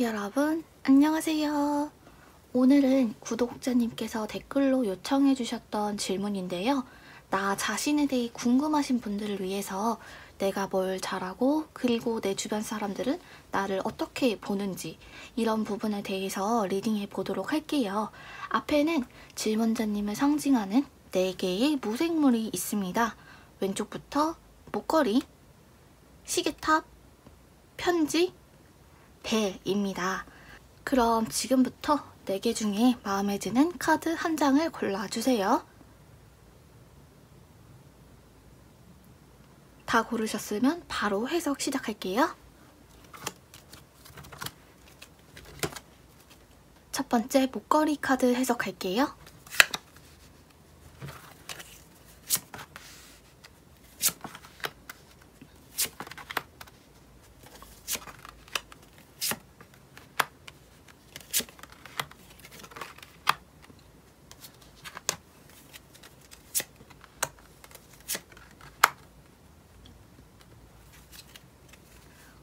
여러분 안녕하세요. 오늘은 구독자님께서 댓글로 요청해 주셨던 질문인데요. 나 자신에 대해 궁금하신 분들을 위해서 내가 뭘 잘하고 그리고 내 주변 사람들은 나를 어떻게 보는지 이런 부분에 대해서 리딩해 보도록 할게요. 앞에는 질문자님을 상징하는 4개의 무생물이 있습니다. 왼쪽부터 목걸이, 시계탑, 편지, 배입니다. 그럼 지금부터 4개 중에 마음에 드는 카드 한 장을 골라주세요. 다 고르셨으면 바로 해석 시작할게요. 첫 번째 목걸이 카드 해석할게요.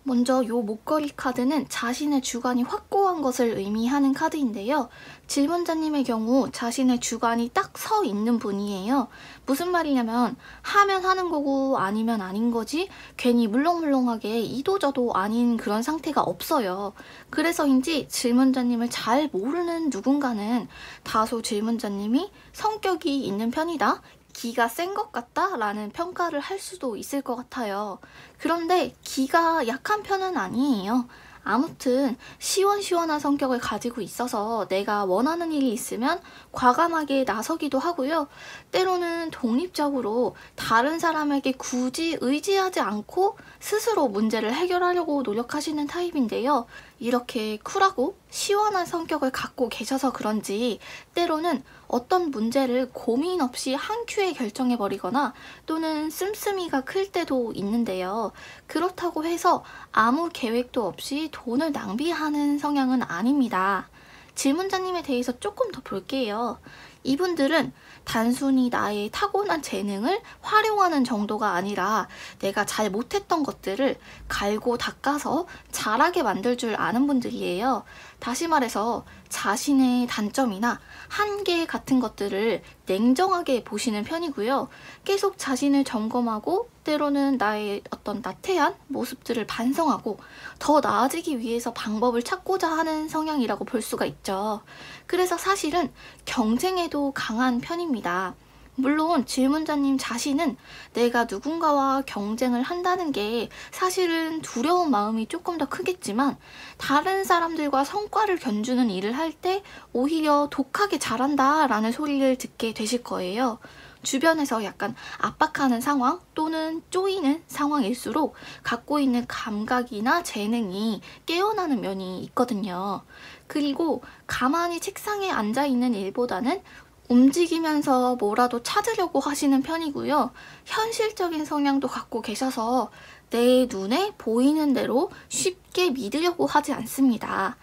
먼저 이 목걸이 카드는 자신의 주관이 확고한 것을 의미하는 카드인데요. 질문자님의 경우 자신의 주관이 딱 서 있는 분이에요. 무슨 말이냐면 하면 하는 거고 아니면 아닌 거지 괜히 물렁물렁하게 이도저도 아닌 그런 상태가 없어요. 그래서인지 질문자님을 잘 모르는 누군가는 다소 질문자님이 성격이 있는 편이다, 기가 센 것 같다 라는 평가를 할 수도 있을 것 같아요. 그런데 기가 약한 편은 아니에요. 아무튼 시원시원한 성격을 가지고 있어서 내가 원하는 일이 있으면 과감하게 나서기도 하고요. 때로는 독립적으로 다른 사람에게 굳이 의지하지 않고 스스로 문제를 해결하려고 노력하시는 타입인데요. 이렇게 쿨하고 시원한 성격을 갖고 계셔서 그런지 때로는 어떤 문제를 고민 없이 한 큐에 결정해버리거나 또는 씀씀이가 클 때도 있는데요. 그렇다고 해서 아무 계획도 없이 돈을 낭비하는 성향은 아닙니다. 질문자님에 대해서 조금 더 볼게요. 이분들은 단순히 나의 타고난 재능을 활용하는 정도가 아니라 내가 잘 못했던 것들을 갈고 닦아서 잘하게 만들 줄 아는 분들이에요. 다시 말해서 자신의 단점이나 한계 같은 것들을 냉정하게 보시는 편이고요. 계속 자신을 점검하고 때로는 나의 어떤 나태한 모습들을 반성하고 더 나아지기 위해서 방법을 찾고자 하는 성향이라고 볼 수가 있죠. 그래서 사실은 경쟁에도 강한 편입니다. 물론 질문자님 자신은 내가 누군가와 경쟁을 한다는 게 사실은 두려운 마음이 조금 더 크겠지만 다른 사람들과 성과를 견주는 일을 할 때 오히려 독하게 잘한다 라는 소리를 듣게 되실 거예요. 주변에서 약간 압박하는 상황 또는 쪼이는 상황일수록 갖고 있는 감각이나 재능이 깨어나는 면이 있거든요. 그리고 가만히 책상에 앉아있는 일보다는 움직이면서 뭐라도 찾으려고 하시는 편이고요. 현실적인 성향도 갖고 계셔서 내 눈에 보이는 대로 쉽게 믿으려고 하지 않습니다.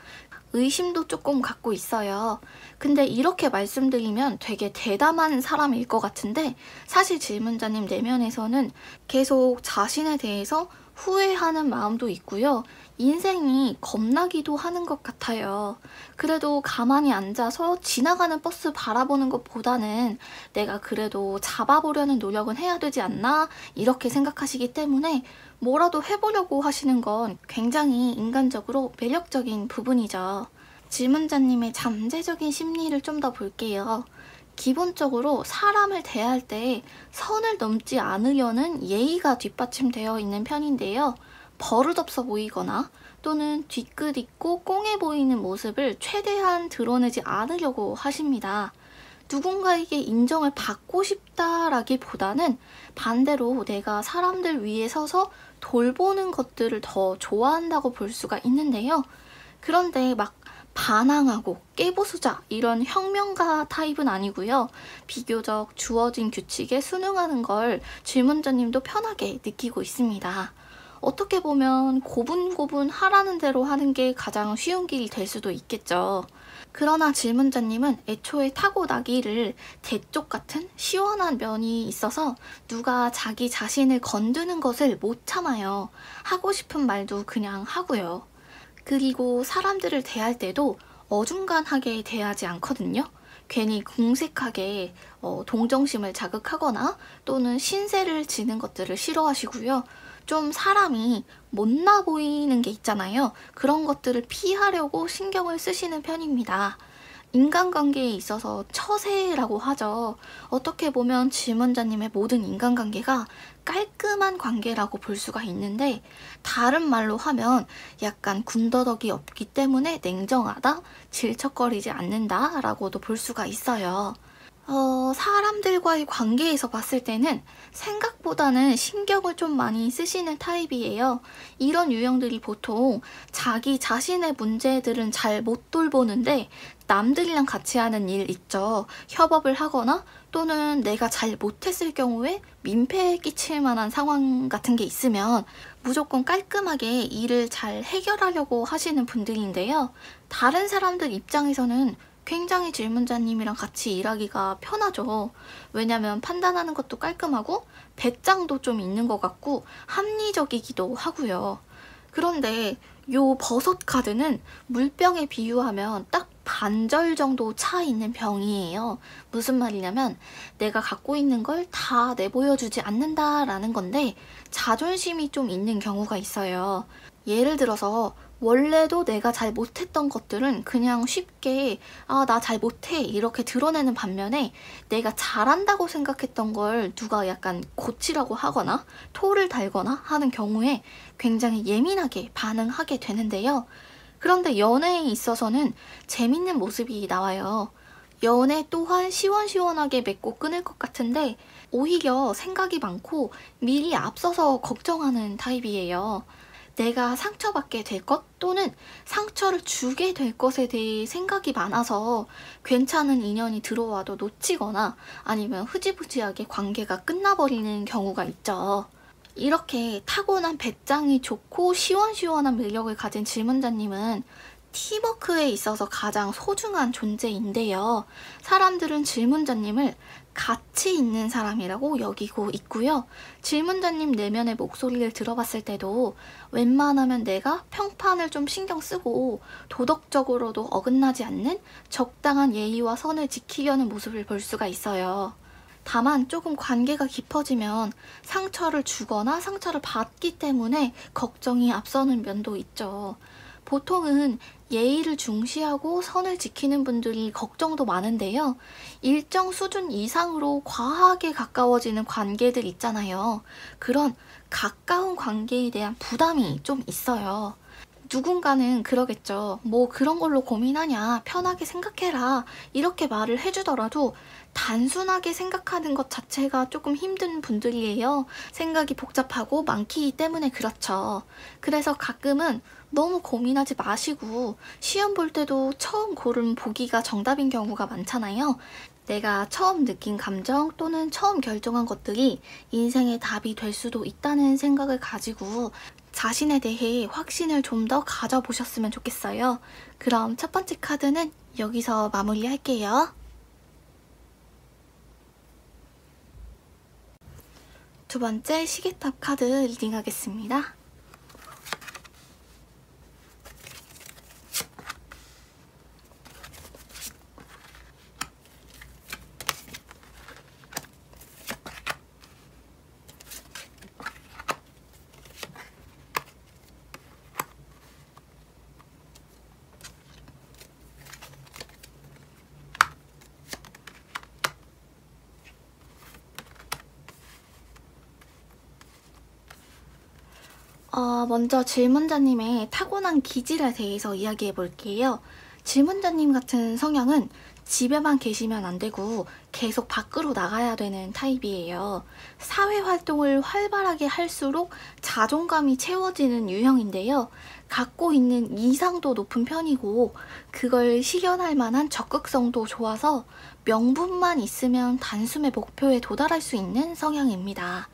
의심도 조금 갖고 있어요. 근데 이렇게 말씀드리면 되게 대담한 사람일 것 같은데 사실 질문자님 내면에서는 계속 자신에 대해서 후회하는 마음도 있고요. 인생이 겁나기도 하는 것 같아요. 그래도 가만히 앉아서 지나가는 버스 바라보는 것보다는 내가 그래도 잡아보려는 노력은 해야 되지 않나 이렇게 생각하시기 때문에 뭐라도 해보려고 하시는 건 굉장히 인간적으로 매력적인 부분이죠. 질문자님의 잠재적인 심리를 좀 더 볼게요. 기본적으로 사람을 대할 때 선을 넘지 않으려는 예의가 뒷받침되어 있는 편인데요. 버릇없어 보이거나 또는 뒤끝 있고 꽁해 보이는 모습을 최대한 드러내지 않으려고 하십니다. 누군가에게 인정을 받고 싶다라기보다는 반대로 내가 사람들 위에 서서 돌보는 것들을 더 좋아한다고 볼 수가 있는데요. 그런데 막 반항하고 깨부수자 이런 혁명가 타입은 아니고요. 비교적 주어진 규칙에 순응하는 걸 질문자님도 편하게 느끼고 있습니다. 어떻게 보면 고분고분 하라는 대로 하는 게 가장 쉬운 길이 될 수도 있겠죠. 그러나 질문자님은 애초에 타고나기를 대쪽 같은 시원한 면이 있어서 누가 자기 자신을 건드는 것을 못 참아요. 하고 싶은 말도 그냥 하고요. 그리고 사람들을 대할 때도 어중간하게 대하지 않거든요. 괜히 궁색하게 동정심을 자극하거나 또는 신세를 지는 것들을 싫어하시고요. 좀 사람이 못나 보이는 게 있잖아요. 그런 것들을 피하려고 신경을 쓰시는 편입니다. 인간관계에 있어서 처세라고 하죠. 어떻게 보면 질문자님의 모든 인간관계가 깔끔한 관계라고 볼 수가 있는데, 다른 말로 하면 약간 군더더기 없기 때문에 냉정하다, 질척거리지 않는다 라고도 볼 수가 있어요. 사람들과의 관계에서 봤을 때는 생각보다는 신경을 좀 많이 쓰시는 타입이에요. 이런 유형들이 보통 자기 자신의 문제들은 잘 못 돌보는데 남들이랑 같이 하는 일 있죠. 협업을 하거나 또는 내가 잘 못했을 경우에 민폐에 끼칠 만한 상황 같은 게 있으면 무조건 깔끔하게 일을 잘 해결하려고 하시는 분들인데요. 다른 사람들 입장에서는 굉장히 질문자님이랑 같이 일하기가 편하죠. 왜냐면 판단하는 것도 깔끔하고 배짱도 좀 있는 것 같고 합리적이기도 하고요. 그런데 요 버섯 카드는 물병에 비유하면 딱 반절 정도 차 있는 병이에요. 무슨 말이냐면 내가 갖고 있는 걸 다 내보여주지 않는다라는 건데, 자존심이 좀 있는 경우가 있어요. 예를 들어서 원래도 내가 잘 못했던 것들은 그냥 쉽게 나 잘 못해 이렇게 드러내는 반면에, 내가 잘한다고 생각했던 걸 누가 약간 고치라고 하거나 토를 달거나 하는 경우에 굉장히 예민하게 반응하게 되는데요. 그런데 연애에 있어서는 재밌는 모습이 나와요. 연애 또한 시원시원하게 맺고 끊을 것 같은데 오히려 생각이 많고 미리 앞서서 걱정하는 타입이에요. 내가 상처받게 될 것 또는 상처를 주게 될 것에 대해 생각이 많아서 괜찮은 인연이 들어와도 놓치거나 아니면 흐지부지하게 관계가 끝나버리는 경우가 있죠. 이렇게 타고난 배짱이 좋고 시원시원한 매력을 가진 질문자님은 팀워크에 있어서 가장 소중한 존재인데요. 사람들은 질문자님을 가치 있는 사람이라고 여기고 있고요. 질문자님 내면의 목소리를 들어봤을 때도 웬만하면 내가 평판을 좀 신경 쓰고 도덕적으로도 어긋나지 않는 적당한 예의와 선을 지키려는 모습을 볼 수가 있어요. 다만 조금 관계가 깊어지면 상처를 주거나 상처를 받기 때문에 걱정이 앞서는 면도 있죠. 보통은 예의를 중시하고 선을 지키는 분들이 걱정도 많은데요. 일정 수준 이상으로 과하게 가까워지는 관계들 있잖아요. 그런 가까운 관계에 대한 부담이 좀 있어요. 누군가는 그러겠죠. 뭐 그런 걸로 고민하냐, 편하게 생각해라, 이렇게 말을 해주더라도 단순하게 생각하는 것 자체가 조금 힘든 분들이에요. 생각이 복잡하고 많기 때문에 그렇죠. 그래서 가끔은 너무 고민하지 마시고 시험 볼 때도 처음 고른 보기가 정답인 경우가 많잖아요. 내가 처음 느낀 감정 또는 처음 결정한 것들이 인생의 답이 될 수도 있다는 생각을 가지고 자신에 대해 확신을 좀 더 가져보셨으면 좋겠어요. 그럼 첫 번째 카드는 여기서 마무리할게요. 두 번째 시계탑 카드 리딩하겠습니다. 먼저 질문자님의 타고난 기질에 대해서 이야기해 볼게요. 질문자님 같은 성향은 집에만 계시면 안 되고 계속 밖으로 나가야 되는 타입이에요. 사회활동을 활발하게 할수록 자존감이 채워지는 유형인데요. 갖고 있는 이상도 높은 편이고 그걸 실현할 만한 적극성도 좋아서 명분만 있으면 단숨에 목표에 도달할 수 있는 성향입니다.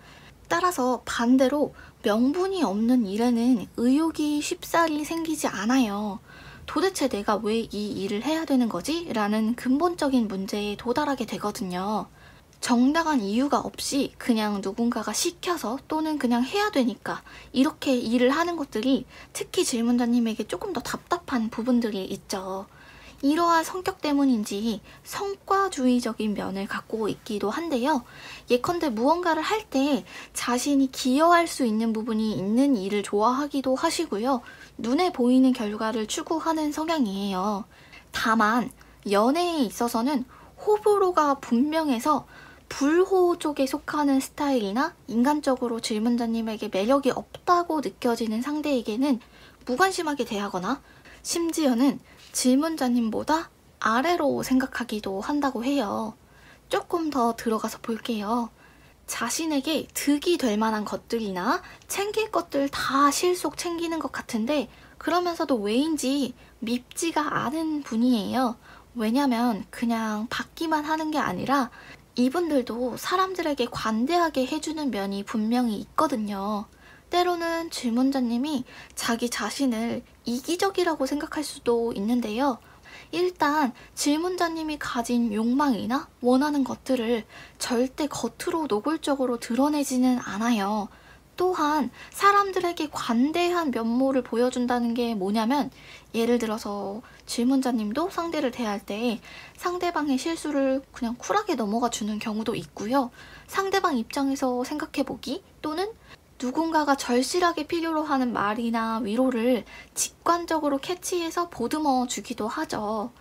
따라서 반대로 명분이 없는 일에는 의욕이 쉽사리 생기지 않아요. 도대체 내가 왜 이 일을 해야 되는 거지? 라는 근본적인 문제에 도달하게 되거든요. 정당한 이유가 없이 그냥 누군가가 시켜서 또는 그냥 해야 되니까 이렇게 일을 하는 것들이 특히 질문자님에게 조금 더 답답한 부분들이 있죠. 이러한 성격 때문인지 성과주의적인 면을 갖고 있기도 한데요. 예컨대 무언가를 할 때 자신이 기여할 수 있는 부분이 있는 일을 좋아하기도 하시고요. 눈에 보이는 결과를 추구하는 성향이에요. 다만 연애에 있어서는 호불호가 분명해서 불호 쪽에 속하는 스타일이나 인간적으로 질문자님에게 매력이 없다고 느껴지는 상대에게는 무관심하게 대하거나 심지어는 질문자님보다 아래로 생각하기도 한다고 해요. 조금 더 들어가서 볼게요. 자신에게 득이 될 만한 것들이나 챙길 것들 다 실속 챙기는 것 같은데 그러면서도 왜인지 밉지가 않은 분이에요. 왜냐면 그냥 받기만 하는 게 아니라 이분들도 사람들에게 관대하게 해주는 면이 분명히 있거든요. 때로는 질문자님이 자기 자신을 이기적이라고 생각할 수도 있는데요. 일단 질문자님이 가진 욕망이나 원하는 것들을 절대 겉으로 노골적으로 드러내지는 않아요. 또한 사람들에게 관대한 면모를 보여준다는 게 뭐냐면 예를 들어서 질문자님도 상대를 대할 때 상대방의 실수를 그냥 쿨하게 넘어가 주는 경우도 있고요. 상대방 입장에서 생각해보기 또는 누군가가 절실하게 필요로 하는 말이나 위로를 직관적으로 캐치해서 보듬어 주기도 하죠.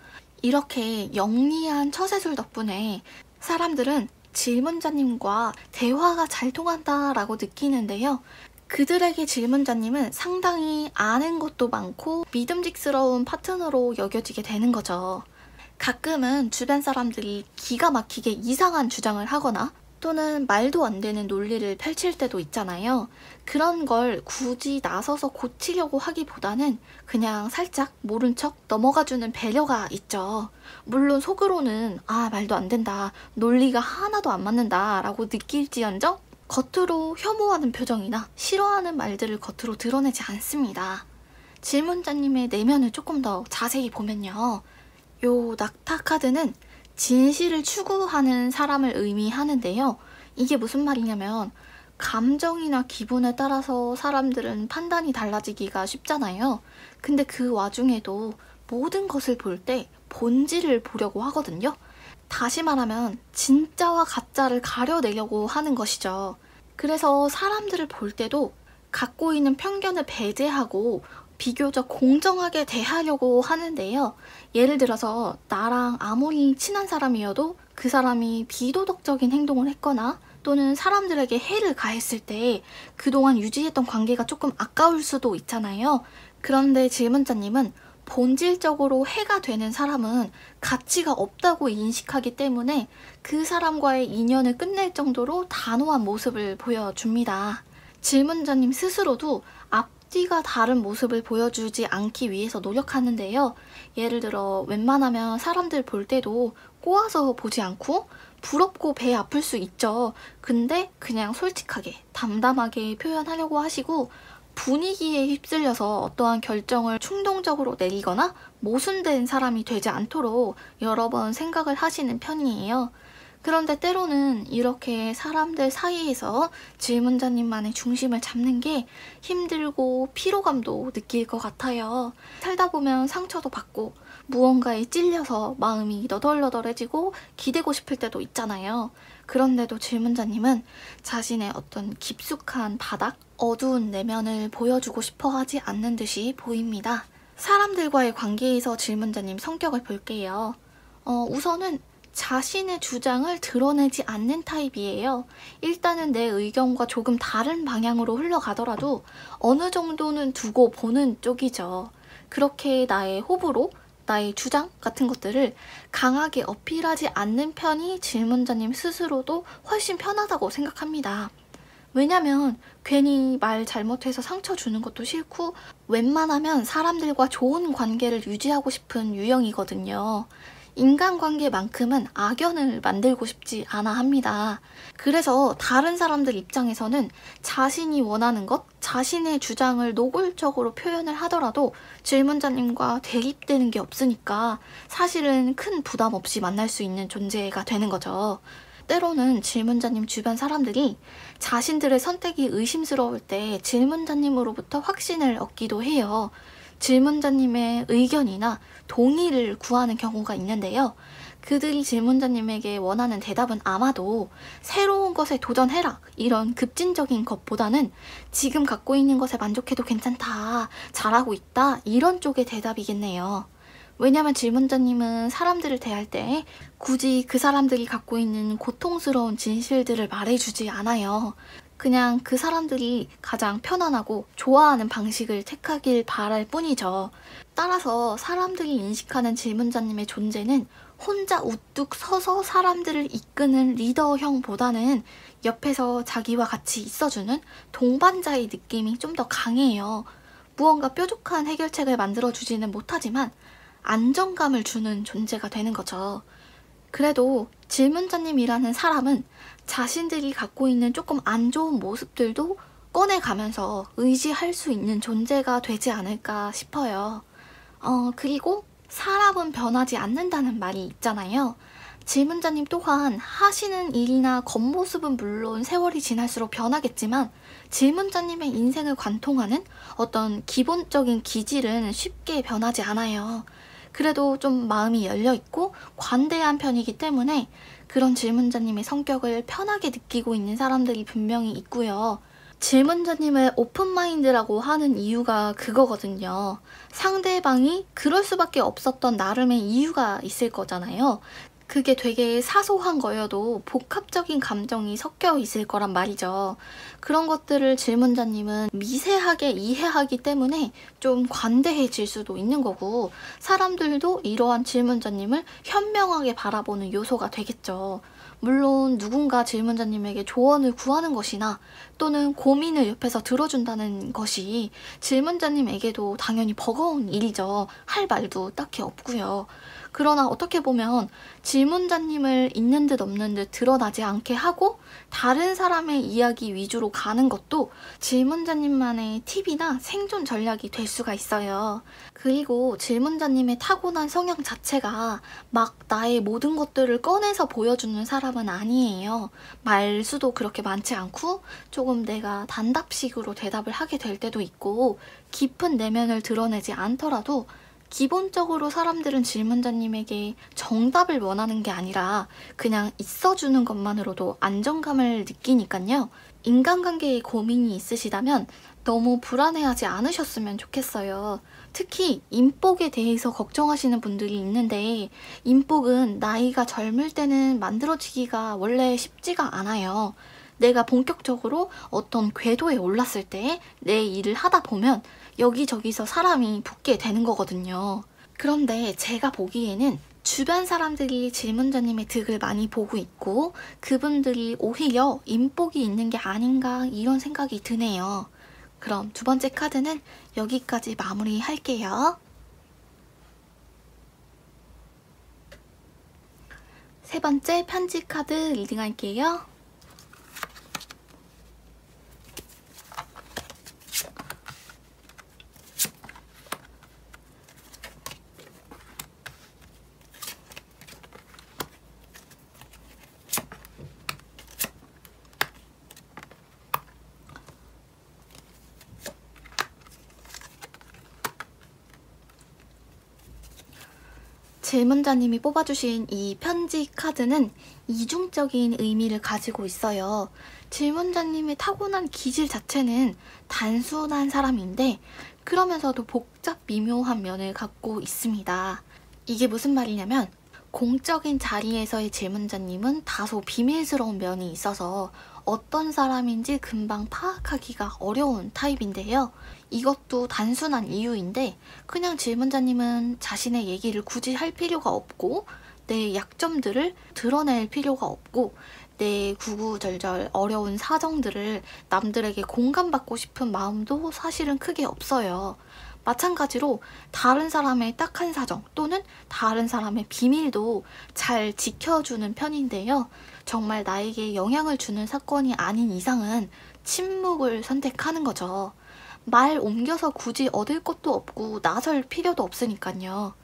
이렇게 영리한 처세술 덕분에 사람들은 질문자님과 대화가 잘 통한다라고 느끼는데요. 그들에게 질문자님은 상당히 아는 것도 많고 믿음직스러운 파트너로 여겨지게 되는 거죠. 가끔은 주변 사람들이 기가 막히게 이상한 주장을 하거나 또는 말도 안 되는 논리를 펼칠 때도 있잖아요. 그런 걸 굳이 나서서 고치려고 하기보다는 그냥 살짝 모른 척 넘어가주는 배려가 있죠. 물론 속으로는 말도 안 된다, 논리가 하나도 안 맞는다 라고 느낄지언정 겉으로 혐오하는 표정이나 싫어하는 말들을 겉으로 드러내지 않습니다. 질문자님의 내면을 조금 더 자세히 보면요. 요 낙타 카드는 진실을 추구하는 사람을 의미하는데요. 이게 무슨 말이냐면 감정이나 기분에 따라서 사람들은 판단이 달라지기가 쉽잖아요. 근데 그 와중에도 모든 것을 볼 때 본질을 보려고 하거든요. 다시 말하면 진짜와 가짜를 가려내려고 하는 것이죠. 그래서 사람들을 볼 때도 갖고 있는 편견을 배제하고 비교적 공정하게 대하려고 하는데요. 예를 들어서 나랑 아무리 친한 사람이어도 그 사람이 비도덕적인 행동을 했거나 또는 사람들에게 해를 가했을 때 그동안 유지했던 관계가 조금 아까울 수도 있잖아요. 그런데 질문자님은 본질적으로 해가 되는 사람은 가치가 없다고 인식하기 때문에 그 사람과의 인연을 끝낼 정도로 단호한 모습을 보여줍니다. 질문자님 스스로도 앞뒤가 다른 모습을 보여주지 않기 위해서 노력하는데요. 예를 들어 웬만하면 사람들 볼 때도 꼬아서 보지 않고 부럽고 배 아플 수 있죠. 근데 그냥 솔직하게 담담하게 표현하려고 하시고 분위기에 휩쓸려서 어떠한 결정을 충동적으로 내리거나 모순된 사람이 되지 않도록 여러 번 생각을 하시는 편이에요. 그런데 때로는 이렇게 사람들 사이에서 질문자님만의 중심을 잡는 게 힘들고 피로감도 느낄 것 같아요. 살다 보면 상처도 받고 무언가에 찔려서 마음이 너덜너덜해지고 기대고 싶을 때도 있잖아요. 그런데도 질문자님은 자신의 어떤 깊숙한 바닥, 어두운 내면을 보여주고 싶어 하지 않는 듯이 보입니다. 사람들과의 관계에서 질문자님 성격을 볼게요. 우선은 자신의 주장을 드러내지 않는 타입이에요. 일단은 내 의견과 조금 다른 방향으로 흘러가더라도 어느 정도는 두고 보는 쪽이죠. 그렇게 나의 호불호, 나의 주장 같은 것들을 강하게 어필하지 않는 편이 질문자님 스스로도 훨씬 편하다고 생각합니다. 왜냐면 괜히 말 잘못해서 상처 주는 것도 싫고 웬만하면 사람들과 좋은 관계를 유지하고 싶은 유형이거든요. 인간관계만큼은 악연을 만들고 싶지 않아 합니다. 그래서 다른 사람들 입장에서는 자신이 원하는 것, 자신의 주장을 노골적으로 표현을 하더라도 질문자님과 대립되는 게 없으니까 사실은 큰 부담 없이 만날 수 있는 존재가 되는 거죠. 때로는 질문자님 주변 사람들이 자신들의 선택이 의심스러울 때 질문자님으로부터 확신을 얻기도 해요. 질문자님의 의견이나 동의를 구하는 경우가 있는데요. 그들이 질문자님에게 원하는 대답은 아마도 새로운 것에 도전해라, 이런 급진적인 것보다는 지금 갖고 있는 것에 만족해도 괜찮다, 잘하고 있다, 이런 쪽의 대답이겠네요. 왜냐면 질문자님은 사람들을 대할 때 굳이 그 사람들이 갖고 있는 고통스러운 진실들을 말해주지 않아요. 그냥 그 사람들이 가장 편안하고 좋아하는 방식을 택하길 바랄 뿐이죠. 따라서 사람들이 인식하는 질문자님의 존재는 혼자 우뚝 서서 사람들을 이끄는 리더형보다는 옆에서 자기와 같이 있어주는 동반자의 느낌이 좀 더 강해요. 무언가 뾰족한 해결책을 만들어주지는 못하지만 안정감을 주는 존재가 되는 거죠. 그래도 질문자님이라는 사람은 자신들이 갖고 있는 조금 안 좋은 모습들도 꺼내가면서 의지할 수 있는 존재가 되지 않을까 싶어요. 그리고 사람은 변하지 않는다는 말이 있잖아요. 질문자님 또한 하시는 일이나 겉모습은 물론 세월이 지날수록 변하겠지만 질문자님의 인생을 관통하는 어떤 기본적인 기질은 쉽게 변하지 않아요. 그래도 좀 마음이 열려있고 관대한 편이기 때문에 그런 질문자님의 성격을 편하게 느끼고 있는 사람들이 분명히 있고요. 질문자님을 오픈마인드라고 하는 이유가 그거거든요. 상대방이 그럴 수밖에 없었던 나름의 이유가 있을 거잖아요. 그게 되게 사소한 거여도 복합적인 감정이 섞여 있을 거란 말이죠. 그런 것들을 질문자님은 미세하게 이해하기 때문에 좀 관대해질 수도 있는 거고, 사람들도 이러한 질문자님을 현명하게 바라보는 요소가 되겠죠. 물론 누군가 질문자님에게 조언을 구하는 것이나 또는 고민을 옆에서 들어준다는 것이 질문자님에게도 당연히 버거운 일이죠. 할 말도 딱히 없고요. 그러나 어떻게 보면 질문자님을 있는 듯 없는 듯 드러나지 않게 하고 다른 사람의 이야기 위주로 가는 것도 질문자님만의 팁이나 생존 전략이 될 수가 있어요. 그리고 질문자님의 타고난 성향 자체가 막 나의 모든 것들을 꺼내서 보여주는 사람은 아니에요. 말수도 그렇게 많지 않고 조금 내가 단답식으로 대답을 하게 될 때도 있고, 깊은 내면을 드러내지 않더라도 기본적으로 사람들은 질문자님에게 정답을 원하는 게 아니라 그냥 있어주는 것만으로도 안정감을 느끼니까요. 인간관계에 고민이 있으시다면 너무 불안해하지 않으셨으면 좋겠어요. 특히 인복에 대해서 걱정하시는 분들이 있는데, 인복은 나이가 젊을 때는 만들어지기가 원래 쉽지가 않아요. 내가 본격적으로 어떤 궤도에 올랐을 때 내 일을 하다 보면 여기저기서 사람이 붙게 되는 거거든요. 그런데 제가 보기에는 주변 사람들이 질문자님의 득을 많이 보고 있고 그분들이 오히려 인복이 있는 게 아닌가, 이런 생각이 드네요. 그럼 두 번째 카드는 여기까지 마무리할게요. 세 번째 편지 카드 리딩할게요. 질문자님이 뽑아주신 이 편지 카드는 이중적인 의미를 가지고 있어요. 질문자님의 타고난 기질 자체는 단순한 사람인데 그러면서도 복잡 미묘한 면을 갖고 있습니다. 이게 무슨 말이냐면, 공적인 자리에서의 질문자님은 다소 비밀스러운 면이 있어서 어떤 사람인지 금방 파악하기가 어려운 타입인데요. 이것도 단순한 이유인데 그냥 질문자님은 자신의 얘기를 굳이 할 필요가 없고 내 약점들을 드러낼 필요가 없고 내 구구절절 어려운 사정들을 남들에게 공감받고 싶은 마음도 사실은 크게 없어요. 마찬가지로 다른 사람의 딱한 사정 또는 다른 사람의 비밀도 잘 지켜주는 편인데요. 정말 나에게 영향을 주는 사건이 아닌 이상은 침묵을 선택하는 거죠. 말 옮겨서 굳이 얻을 것도 없고 나설 필요도 없으니까요.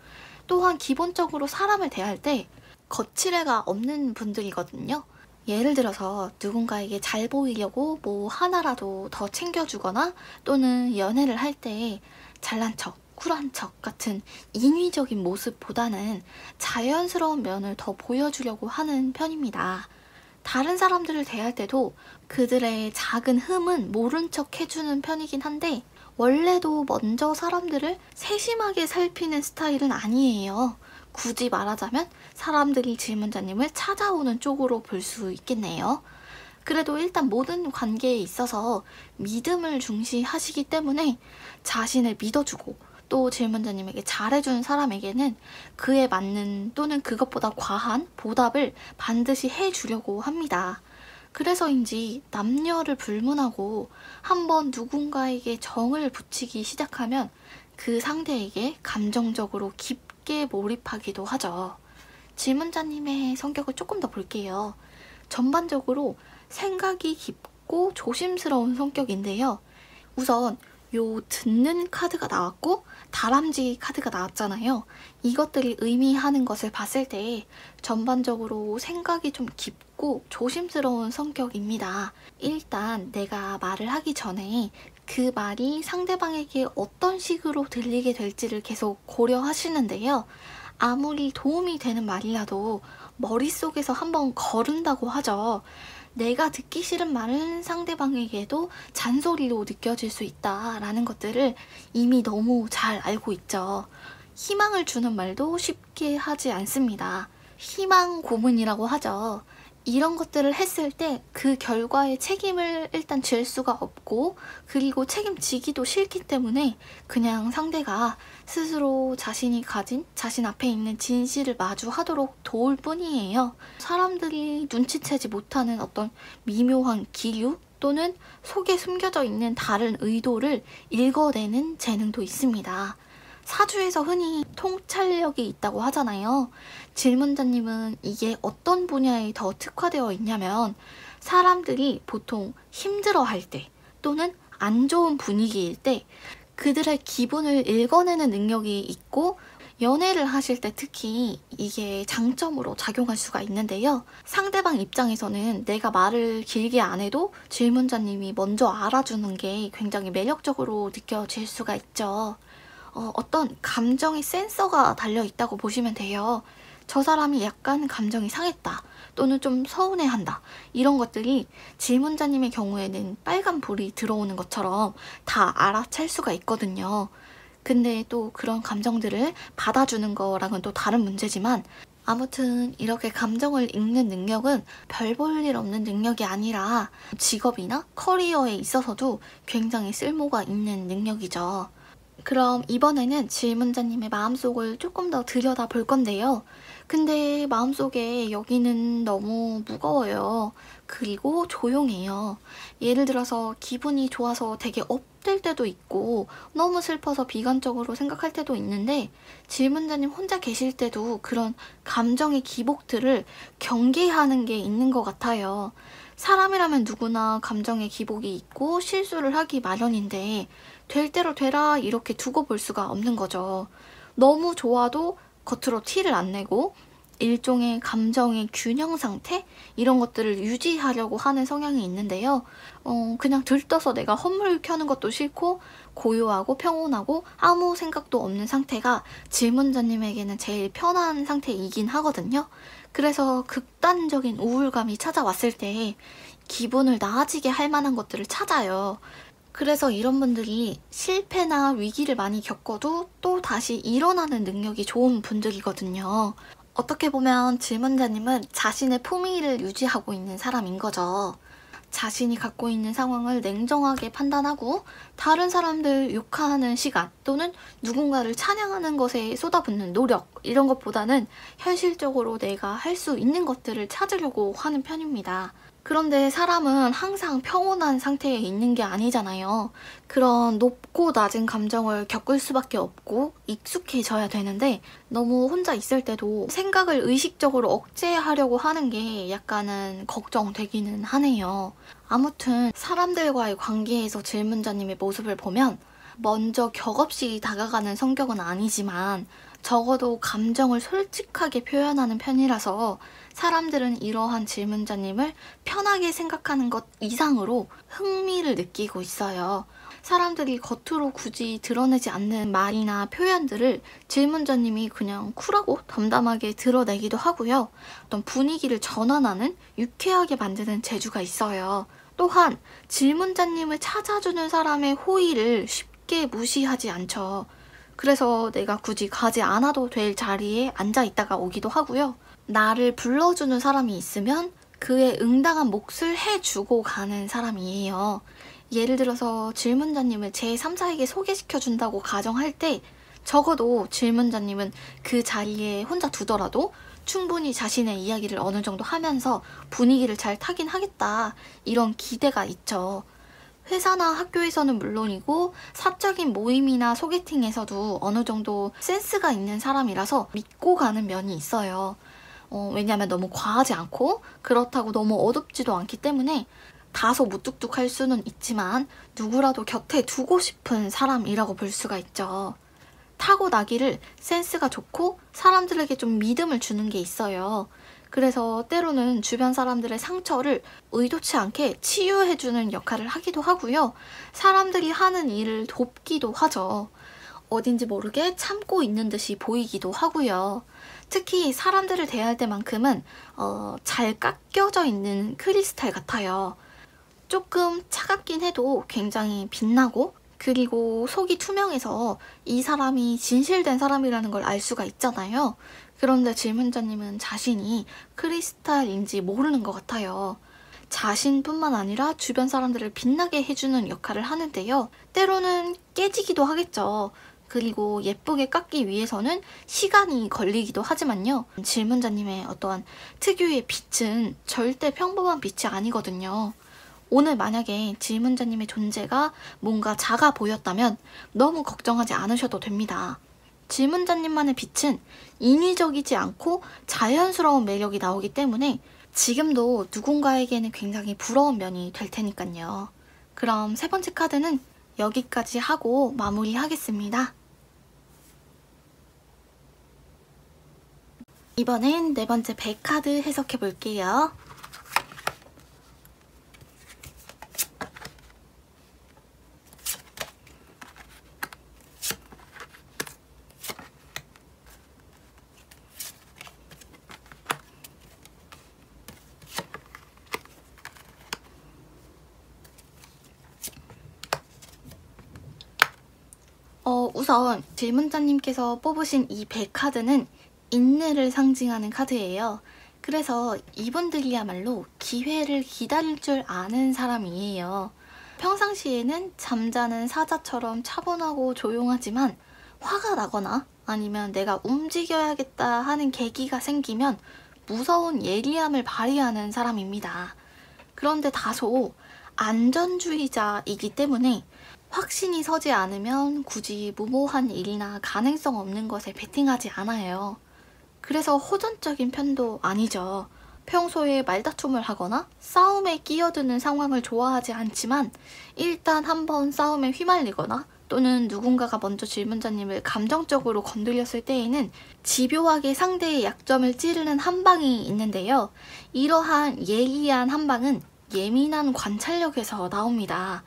또한 기본적으로 사람을 대할 때 거칠애가 없는 분들이거든요. 예를 들어서 누군가에게 잘 보이려고 뭐 하나라도 더 챙겨주거나 또는 연애를 할 때 잘난 척, 쿨한 척 같은 인위적인 모습보다는 자연스러운 면을 더 보여주려고 하는 편입니다. 다른 사람들을 대할 때도 그들의 작은 흠은 모른 척 해주는 편이긴 한데 원래도 먼저 사람들을 세심하게 살피는 스타일은 아니에요. 굳이 말하자면 사람들이 질문자님을 찾아오는 쪽으로 볼 수 있겠네요. 그래도 일단 모든 관계에 있어서 믿음을 중시하시기 때문에 자신을 믿어주고 또 질문자님에게 잘해준 사람에게는 그에 맞는 또는 그것보다 과한 보답을 반드시 해주려고 합니다. 그래서인지 남녀를 불문하고 한번 누군가에게 정을 붙이기 시작하면 그 상대에게 감정적으로 깊게 몰입하기도 하죠. 질문자님의 성격을 조금 더 볼게요. 전반적으로 생각이 깊고 조심스러운 성격인데요. 우선 요 듣는 카드가 나왔고 다람쥐 카드가 나왔잖아요. 이것들이 의미하는 것을 봤을 때 전반적으로 생각이 좀 깊고 조심스러운 성격입니다. 일단 내가 말을 하기 전에 그 말이 상대방에게 어떤 식으로 들리게 될지를 계속 고려하시는데요. 아무리 도움이 되는 말이라도 머릿속에서 한번 거른다고 하죠. 내가 듣기 싫은 말은 상대방에게도 잔소리로 느껴질 수 있다라는 것들을 이미 너무 잘 알고 있죠. 희망을 주는 말도 쉽게 하지 않습니다. 희망 고문이라고 하죠. 이런 것들을 했을 때 그 결과의 책임을 일단 질 수가 없고 그리고 책임지기도 싫기 때문에 그냥 상대가 스스로 자신이 가진 자신 앞에 있는 진실을 마주하도록 도울 뿐이에요. 사람들이 눈치채지 못하는 어떤 미묘한 기류 또는 속에 숨겨져 있는 다른 의도를 읽어내는 재능도 있습니다. 사주에서 흔히 통찰력이 있다고 하잖아요. 질문자님은 이게 어떤 분야에 더 특화되어 있냐면 사람들이 보통 힘들어할 때 또는 안 좋은 분위기일 때 그들의 기분을 읽어내는 능력이 있고 연애를 하실 때 특히 이게 장점으로 작용할 수가 있는데요. 상대방 입장에서는 내가 말을 길게 안 해도 질문자님이 먼저 알아주는 게 굉장히 매력적으로 느껴질 수가 있죠. 어떤 감정의 센서가 달려있다고 보시면 돼요. 저 사람이 약간 감정이 상했다 또는 좀 서운해한다 이런 것들이 질문자님의 경우에는 빨간 불이 들어오는 것처럼 다 알아챌 수가 있거든요. 근데 또 그런 감정들을 받아주는 거랑은 또 다른 문제지만 아무튼 이렇게 감정을 읽는 능력은 별 볼 일 없는 능력이 아니라 직업이나 커리어에 있어서도 굉장히 쓸모가 있는 능력이죠. 그럼 이번에는 질문자님의 마음속을 조금 더 들여다 볼 건데요. 근데 마음속에 여기는 너무 무거워요. 그리고 조용해요. 예를 들어서 기분이 좋아서 되게 업될 때도 있고 너무 슬퍼서 비관적으로 생각할 때도 있는데 질문자님 혼자 계실 때도 그런 감정의 기복들을 경계하는 게 있는 것 같아요. 사람이라면 누구나 감정의 기복이 있고 실수를 하기 마련인데 될 대로 되라 이렇게 두고 볼 수가 없는 거죠. 너무 좋아도 겉으로 티를 안 내고 일종의 감정의 균형 상태? 이런 것들을 유지하려고 하는 성향이 있는데요. 그냥 들떠서 내가 헛물 켜는 것도 싫고 고요하고 평온하고 아무 생각도 없는 상태가 질문자님에게는 제일 편한 상태이긴 하거든요. 그래서 극단적인 우울감이 찾아왔을 때 기분을 나아지게 할 만한 것들을 찾아요. 그래서 이런 분들이 실패나 위기를 많이 겪어도 또 다시 일어나는 능력이 좋은 분들이거든요. 어떻게 보면 질문자님은 자신의 품위를 유지하고 있는 사람인 거죠. 자신이 갖고 있는 상황을 냉정하게 판단하고 다른 사람들 욕하는 시간 또는 누군가를 찬양하는 것에 쏟아붓는 노력 이런 것보다는 현실적으로 내가 할 수 있는 것들을 찾으려고 하는 편입니다. 그런데 사람은 항상 평온한 상태에 있는 게 아니잖아요. 그런 높고 낮은 감정을 겪을 수밖에 없고 익숙해져야 되는데 너무 혼자 있을 때도 생각을 의식적으로 억제하려고 하는 게 약간은 걱정되기는 하네요. 아무튼 사람들과의 관계에서 질문자님의 모습을 보면 먼저 격없이 다가가는 성격은 아니지만 적어도 감정을 솔직하게 표현하는 편이라서 사람들은 이러한 질문자님을 편하게 생각하는 것 이상으로 흥미를 느끼고 있어요. 사람들이 겉으로 굳이 드러내지 않는 말이나 표현들을 질문자님이 그냥 쿨하고 담담하게 드러내기도 하고요. 어떤 분위기를 전환하는 유쾌하게 만드는 재주가 있어요. 또한 질문자님을 찾아주는 사람의 호의를 쉽게 무시하지 않죠. 그래서 내가 굳이 가지 않아도 될 자리에 앉아 있다가 오기도 하고요. 나를 불러주는 사람이 있으면 그에 응당한 몫을 해주고 가는 사람이에요. 예를 들어서 질문자님을 제3자에게 소개시켜준다고 가정할 때 적어도 질문자님은 그 자리에 혼자 두더라도 충분히 자신의 이야기를 어느 정도 하면서 분위기를 잘 타긴 하겠다, 이런 기대가 있죠. 회사나 학교에서는 물론이고 사적인 모임이나 소개팅에서도 어느 정도 센스가 있는 사람이라서 믿고 가는 면이 있어요. 왜냐하면 너무 과하지 않고 그렇다고 너무 어둡지도 않기 때문에 다소 무뚝뚝할 수는 있지만 누구라도 곁에 두고 싶은 사람이라고 볼 수가 있죠. 타고나기를 센스가 좋고 사람들에게 좀 믿음을 주는 게 있어요. 그래서 때로는 주변 사람들의 상처를 의도치 않게 치유해주는 역할을 하기도 하고요. 사람들이 하는 일을 돕기도 하죠. 어딘지 모르게 참고 있는 듯이 보이기도 하고요. 특히 사람들을 대할 때만큼은 잘 깎여져 있는 크리스탈 같아요. 조금 차갑긴 해도 굉장히 빛나고, 그리고 속이 투명해서 이 사람이 진실된 사람이라는 걸 알 수가 있잖아요. 그런데 질문자님은 자신이 크리스탈인지 모르는 것 같아요. 자신뿐만 아니라 주변 사람들을 빛나게 해주는 역할을 하는데요. 때로는 깨지기도 하겠죠. 그리고 예쁘게 깎기 위해서는 시간이 걸리기도 하지만요. 질문자님의 어떠한 특유의 빛은 절대 평범한 빛이 아니거든요. 오늘 만약에 질문자님의 존재가 뭔가 작아 보였다면 너무 걱정하지 않으셔도 됩니다. 질문자님만의 빛은 인위적이지 않고 자연스러운 매력이 나오기 때문에 지금도 누군가에게는 굉장히 부러운 면이 될 테니까요. 그럼 세 번째 카드는 여기까지 하고 마무리하겠습니다. 이번엔 네 번째 배 카드 해석해 볼게요. 우선 질문자님께서 뽑으신 이 배 카드는 인내를 상징하는 카드예요. 그래서 이분들이야말로 기회를 기다릴 줄 아는 사람이에요. 평상시에는 잠자는 사자처럼 차분하고 조용하지만 화가 나거나 아니면 내가 움직여야겠다 하는 계기가 생기면 무서운 예리함을 발휘하는 사람입니다. 그런데 다소 안전주의자이기 때문에 확신이 서지 않으면 굳이 무모한 일이나 가능성 없는 것에 베팅하지 않아요. 그래서 호전적인 편도 아니죠. 평소에 말다툼을 하거나 싸움에 끼어드는 상황을 좋아하지 않지만 일단 한번 싸움에 휘말리거나 또는 누군가가 먼저 질문자님을 감정적으로 건드렸을 때에는 집요하게 상대의 약점을 찌르는 한방이 있는데요. 이러한 예리한 한방은 예민한 관찰력에서 나옵니다.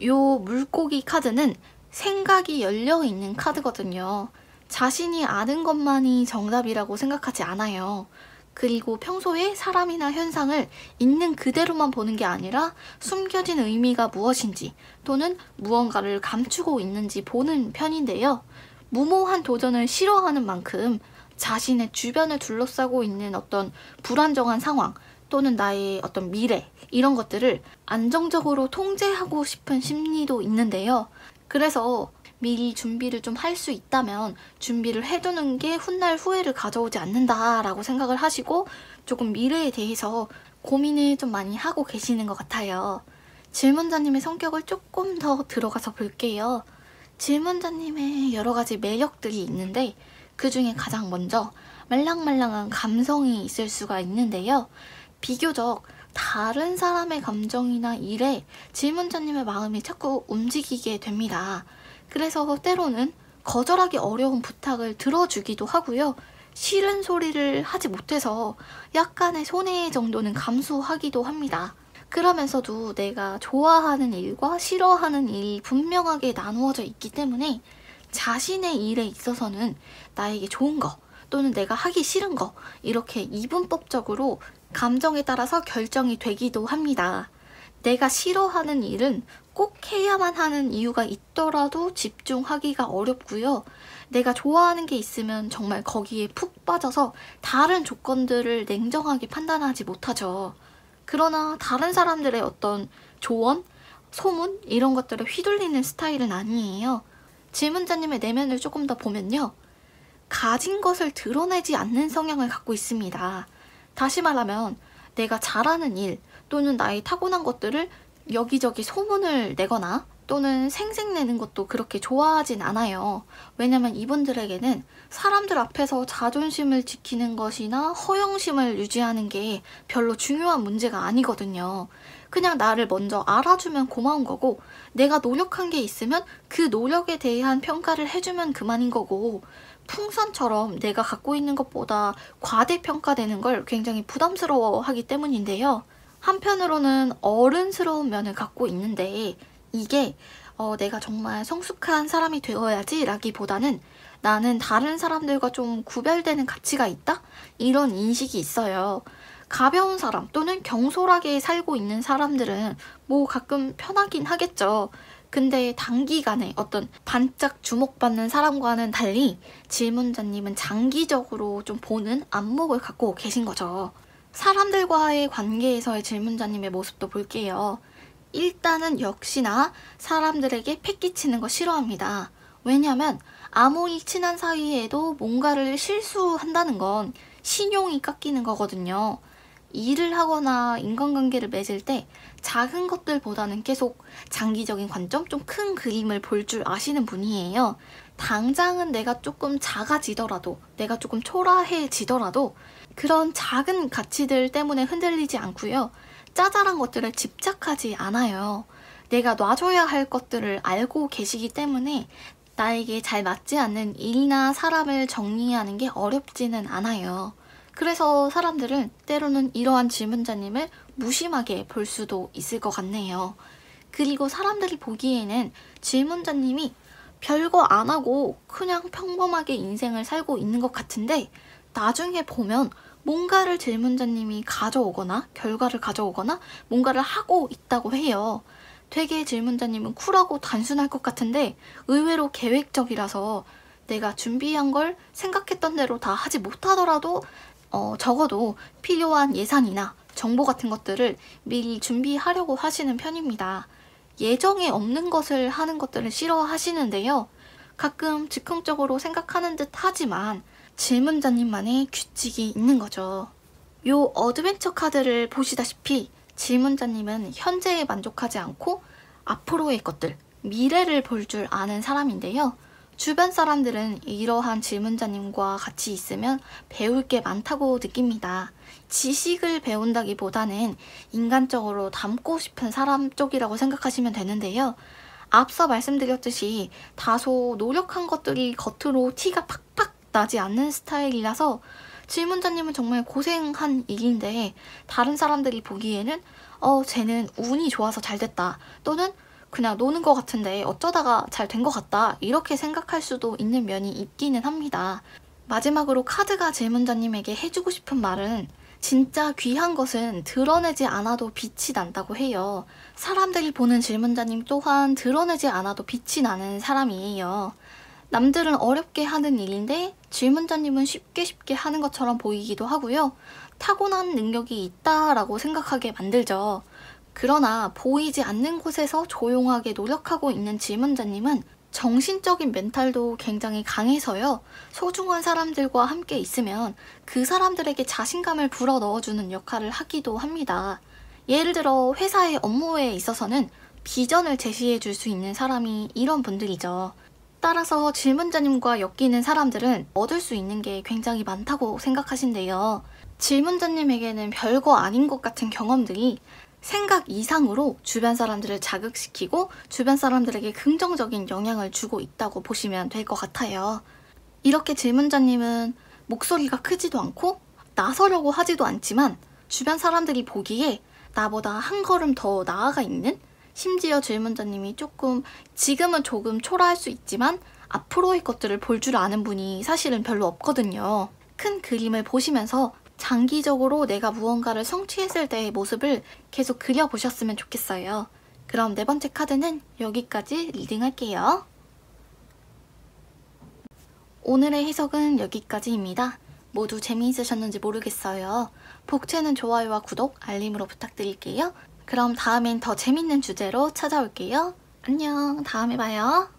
요 물고기 카드는 생각이 열려있는 카드거든요. 자신이 아는 것만이 정답이라고 생각하지 않아요. 그리고 평소에 사람이나 현상을 있는 그대로만 보는 게 아니라 숨겨진 의미가 무엇인지 또는 무언가를 감추고 있는지 보는 편인데요. 무모한 도전을 싫어하는 만큼 자신의 주변을 둘러싸고 있는 어떤 불안정한 상황 또는 나의 어떤 미래, 이런 것들을 안정적으로 통제하고 싶은 심리도 있는데요. 그래서 미리 준비를 좀 할 수 있다면 준비를 해두는 게 훗날 후회를 가져오지 않는다라고 생각을 하시고 조금 미래에 대해서 고민을 좀 많이 하고 계시는 것 같아요. 질문자님의 성격을 조금 더 들어가서 볼게요. 질문자님의 여러 가지 매력들이 있는데 그 중에 가장 먼저 말랑말랑한 감성이 있을 수가 있는데요. 비교적 다른 사람의 감정이나 일에 질문자님의 마음이 자꾸 움직이게 됩니다. 그래서 때로는 거절하기 어려운 부탁을 들어주기도 하고요. 싫은 소리를 하지 못해서 약간의 손해 정도는 감수하기도 합니다. 그러면서도 내가 좋아하는 일과 싫어하는 일이 분명하게 나누어져 있기 때문에 자신의 일에 있어서는 나에게 좋은 거 또는 내가 하기 싫은 거 이렇게 이분법적으로 감정에 따라서 결정이 되기도 합니다. 내가 싫어하는 일은 꼭 해야만 하는 이유가 있더라도 집중하기가 어렵고요. 내가 좋아하는 게 있으면 정말 거기에 푹 빠져서 다른 조건들을 냉정하게 판단하지 못하죠. 그러나 다른 사람들의 어떤 조언, 소문 이런 것들에 휘둘리는 스타일은 아니에요. 질문자님의 내면을 조금 더 보면요. 가진 것을 드러내지 않는 성향을 갖고 있습니다. 다시 말하면 내가 잘하는 일 또는 나의 타고난 것들을 여기저기 소문을 내거나 또는 생색내는 것도 그렇게 좋아하진 않아요. 왜냐면 이분들에게는 사람들 앞에서 자존심을 지키는 것이나 허영심을 유지하는 게 별로 중요한 문제가 아니거든요. 그냥 나를 먼저 알아주면 고마운 거고 내가 노력한 게 있으면 그 노력에 대한 평가를 해주면 그만인 거고 풍선처럼 내가 갖고 있는 것보다 과대평가되는 걸 굉장히 부담스러워하기 때문인데요. 한편으로는 어른스러운 면을 갖고 있는데 이게 내가 정말 성숙한 사람이 되어야지 라기보다는 나는 다른 사람들과 좀 구별되는 가치가 있다? 이런 인식이 있어요. 가벼운 사람 또는 경솔하게 살고 있는 사람들은 뭐 가끔 편하긴 하겠죠. 근데 단기간에 어떤 반짝 주목받는 사람과는 달리 질문자님은 장기적으로 좀 보는 안목을 갖고 계신 거죠. 사람들과의 관계에서의 질문자님의 모습도 볼게요. 일단은 역시나 사람들에게 패기치는 거 싫어합니다. 왜냐면 아무리 친한 사이에도 뭔가를 실수한다는 건 신용이 깎이는 거거든요. 일을 하거나 인간관계를 맺을 때 작은 것들보다는 계속 장기적인 관점, 좀 큰 그림을 볼 줄 아시는 분이에요. 당장은 내가 조금 작아지더라도, 내가 조금 초라해지더라도 그런 작은 가치들 때문에 흔들리지 않고요. 짜잘한 것들을 집착하지 않아요. 내가 놔줘야 할 것들을 알고 계시기 때문에 나에게 잘 맞지 않는 일이나 사람을 정리하는 게 어렵지는 않아요. 그래서 사람들은 때로는 이러한 질문자님을 무심하게 볼 수도 있을 것 같네요. 그리고 사람들이 보기에는 질문자님이 별거 안 하고 그냥 평범하게 인생을 살고 있는 것 같은데 나중에 보면 뭔가를 질문자님이 가져오거나 결과를 가져오거나 뭔가를 하고 있다고 해요. 되게 질문자님은 쿨하고 단순할 것 같은데 의외로 계획적이라서 내가 준비한 걸 생각했던 대로 다 하지 못하더라도 적어도 필요한 예산이나 정보 같은 것들을 미리 준비하려고 하시는 편입니다. 예정에 없는 것을 하는 것들을 싫어하시는데요. 가끔 즉흥적으로 생각하는 듯 하지만 질문자님만의 규칙이 있는 거죠. 요 어드벤처 카드를 보시다시피 질문자님은 현재에 만족하지 않고 앞으로의 것들, 미래를 볼 줄 아는 사람인데요. 주변 사람들은 이러한 질문자님과 같이 있으면 배울 게 많다고 느낍니다. 지식을 배운다기보다는 인간적으로 닮고 싶은 사람 쪽이라고 생각하시면 되는데요. 앞서 말씀드렸듯이 다소 노력한 것들이 겉으로 티가 팍팍 나지 않는 스타일이라서 질문자님은 정말 고생한 일인데 다른 사람들이 보기에는 쟤는 운이 좋아서 잘 됐다 또는 그냥 노는 것 같은데 어쩌다가 잘 된 것 같다 이렇게 생각할 수도 있는 면이 있기는 합니다. 마지막으로 카드가 질문자님에게 해주고 싶은 말은 진짜 귀한 것은 드러내지 않아도 빛이 난다고 해요. 사람들이 보는 질문자님 또한 드러내지 않아도 빛이 나는 사람이에요. 남들은 어렵게 하는 일인데 질문자님은 쉽게 하는 것처럼 보이기도 하고요. 타고난 능력이 있다라고 생각하게 만들죠. 그러나 보이지 않는 곳에서 조용하게 노력하고 있는 질문자님은 정신적인 멘탈도 굉장히 강해서요. 소중한 사람들과 함께 있으면 그 사람들에게 자신감을 불어넣어주는 역할을 하기도 합니다. 예를 들어 회사의 업무에 있어서는 비전을 제시해 줄 수 있는 사람이 이런 분들이죠. 따라서 질문자님과 엮이는 사람들은 얻을 수 있는 게 굉장히 많다고 생각하신대요. 질문자님에게는 별거 아닌 것 같은 경험들이 생각 이상으로 주변 사람들을 자극시키고 주변 사람들에게 긍정적인 영향을 주고 있다고 보시면 될 것 같아요. 이렇게 질문자님은 목소리가 크지도 않고 나서려고 하지도 않지만 주변 사람들이 보기에 나보다 한 걸음 더 나아가 있는, 심지어 질문자님이 지금은 조금 초라할 수 있지만 앞으로의 것들을 볼 줄 아는 분이 사실은 별로 없거든요. 큰 그림을 보시면서 장기적으로 내가 무언가를 성취했을 때의 모습을 계속 그려보셨으면 좋겠어요. 그럼 네 번째 카드는 여기까지 리딩할게요. 오늘의 해석은 여기까지입니다. 모두 재미있으셨는지 모르겠어요. 복채는 좋아요와 구독, 알림으로 부탁드릴게요. 그럼 다음엔 더 재밌는 주제로 찾아올게요. 안녕, 다음에 봐요.